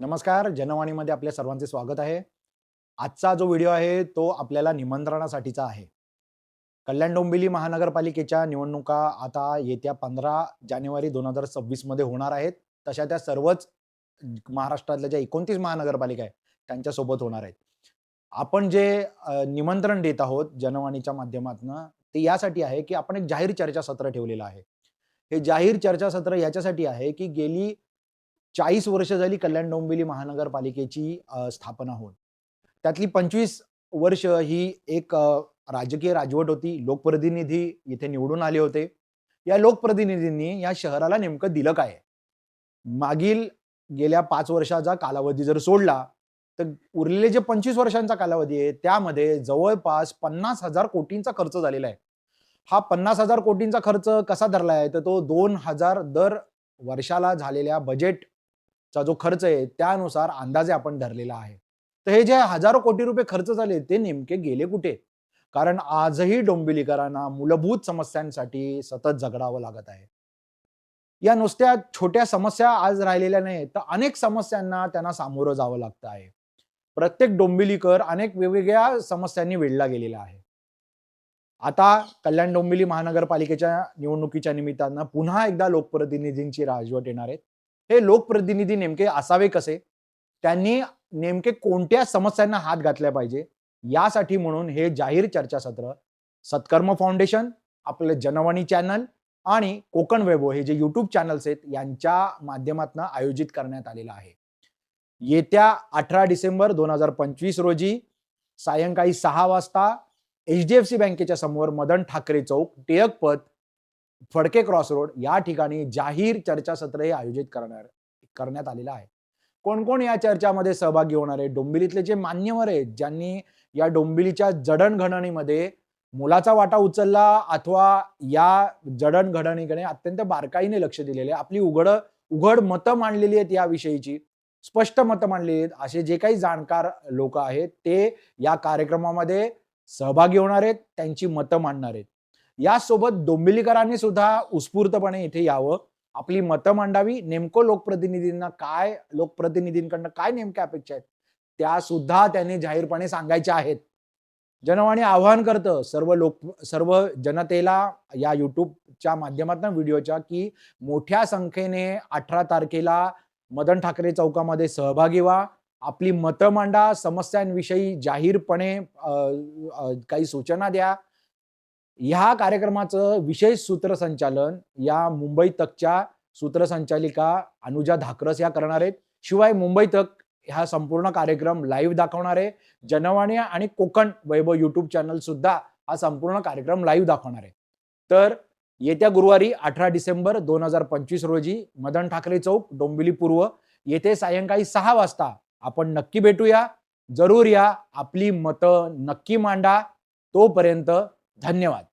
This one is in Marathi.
नमस्कार, जनवाणीमध्ये आपल्या सर्वांचे स्वागत आहे. आजचा जो व्हिडिओ आहे तो आपल्याला निमंत्रणासाठीचा आहे. कल्याण डोंबिवली महानगरपालिकेच्या निवडणुका आता येत्या 15 जानेवारी 2026 मध्ये होणार आहेत. तशा त्या सर्वच महाराष्ट्रातल्या ज्या 29 महानगरपालिका आहेत त्यांच्यासोबत होणार आहेत. आपण जे निमंत्रण देत आहोत जनवाणीच्या माध्यमातनं ते यासाठी आहे, की आपण एक जाहीर चर्चासत्र ठेवलेलं आहे. हे जाहीर चर्चासत्र याच्यासाठी आहे, की गेली 40 वर्ष झाली कल्याण डोंबिवली महानगरपालिकेची स्थापना होऊन. त्यातली 25 वर्ष ही एक राजकीय राजवट होती. लोकप्रतिनिधी इथे निवडून आले होते. या लोकप्रतिनिधींनी या शहराला नेमकं दिलं काय आहे? मागील गेल्या 5 वर्षाचा कालावधी जर सोडला, तर उरलेले जे 25 वर्षांचा कालावधी आहे, त्यामध्ये जवळपास 50,000 कोटींचा खर्च झालेला आहे. हा 50,000 कोटींचा खर्च कसा धरला आहे, तर तो 2,000 दर वर्षाला झालेल्या बजेटचा जो खर्च आहे, त्यानुसार अंदाजे आपण धरलेला आहे. तर हे जे हजारो कोटी रुपये खर्च झाले, ते नेमके गेले कुठे? कारण आजही डोंबिवलीकरांना मूलभूत समस्यांसाठी सतत झगडावं लागत आहे. या नुसत्या छोट्या समस्या आज राहिलेल्या नाहीत, तर अनेक समस्यांना त्यांना सामोरं जावं लागतं आहे. प्रत्येक डोंबिवलीकर अनेक वेगवेगळ्या समस्यांनी वेढला गेलेला आहे. आता कल्याण डोंबिवली महानगरपालिकेच्या निवडणुकीच्या निमित्तानं पुन्हा एकदा लोकप्रतिनिधींची राजवट येणार आहे. हे लोकप्रतिनिधी नेमके असावे कसे? त्यांनी नेमके कोणत्या समस्यांना हात घातल्या पाहिजे? यासाठी म्हणून हे जाहीर चर्चासत्र सत्कर्म फाउंडेशन, आपलं जनवाणी चॅनल आणि कोकण वैभव हे जे YouTube चॅनल्स आहेत यांच्या माध्यमातून आयोजित करण्यात आलेलं आहे. येत्या 18 डिसेंबर 2025 रोजी सायंकाळी 6 वाजता HDFC बँकेच्या समोर मदन ठाकरे चौक, टिळक पथ, फडके क्रॉस रोड या ठिकाणी जाहीर चर्चासत्र हे आयोजित करण्यात आलेलं आहे. कोण कोण या चर्चामध्ये सहभागी होणार आहे? डोंबिवलीतले जे मान्यवर आहेत, ज्यांनी या डोंबिवलीच्या जडणघडणीमध्ये मोलाचा वाटा उचलला अथवा या जडणघडणीकडे अत्यंत बारकाईने लक्ष दिलेले, आपली उघड मतं मांडलेली आहेत याविषयीची, स्पष्ट मतं मांडलेली आहेत, असे जे काही जाणकार लोक आहेत ते या कार्यक्रमामध्ये सहभागी होणार आहेत, त्यांची मतं मांडणार आहेत. यासोबत डोंबिवलीकरांनी सुद्धा उत्स्फूर्तपणे इथे यावं, आपली मतं मांडावी. नेमकं लोकप्रतिनिधींकडनं काय नेमक्या अपेक्षा आहेत, त्या सुद्धा त्यांनी जाहीरपणे सांगायच्या आहेत. जनवाणी आवाहन करतं सर्व जनतेला या YouTubeच्या माध्यमातून व्हिडिओच्या, की मोठ्या संख्येने 18 तारखेला मदन ठाकरे चौकामध्ये सहभागी व्हा. आपली मतं मांडा, समस्यांविषयी जाहीरपणे काही सूचना द्या. ह्या कार्यक्रमाचं विशेष सूत्रसंचालन या मुंबई तकच्या सूत्रसंचालिका अनुजा धाकरस या करणार आहेत. शिवाय मुंबई तक हा संपूर्ण कार्यक्रम लाईव्ह दाखवणार आहे. जनवाणी आणि कोकण वैभव YouTube चॅनल सुद्धा हा संपूर्ण कार्यक्रम लाईव्ह दाखवणार आहे. तर येत्या गुरुवारी 18 डिसेंबर 2025 रोजी मदन ठाकरे चौक, डोंबिवली पूर्व येथे सायंकाळी 6 वाजता आपण नक्की भेटूया. जरूर या, आपली मतं नक्की मांडा. तोपर्यंत धन्यवाद.